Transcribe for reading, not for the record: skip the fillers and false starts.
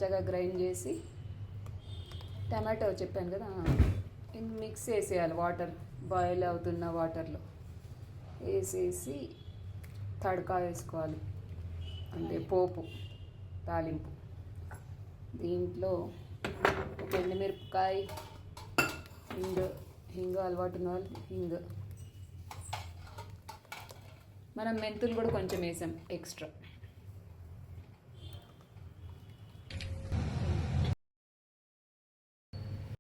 మెత్తగా గ్రైండ్ చేసి టమాటో చెప్పాను కదా మిక్స్ చేసేయాలి. వాటర్ బాయిల్ అవుతున్న వాటర్లో వేసేసి తడకా వేసుకోవాలి, అంటే పోపు తాలింపు. దీంట్లో ఒక ఎండుమిరపకాయ, హింగు అలవాటు ఉన్న వాళ్ళు హింగు, మనం మెంతులు కూడా కొంచెం వేసాం ఎక్స్ట్రా.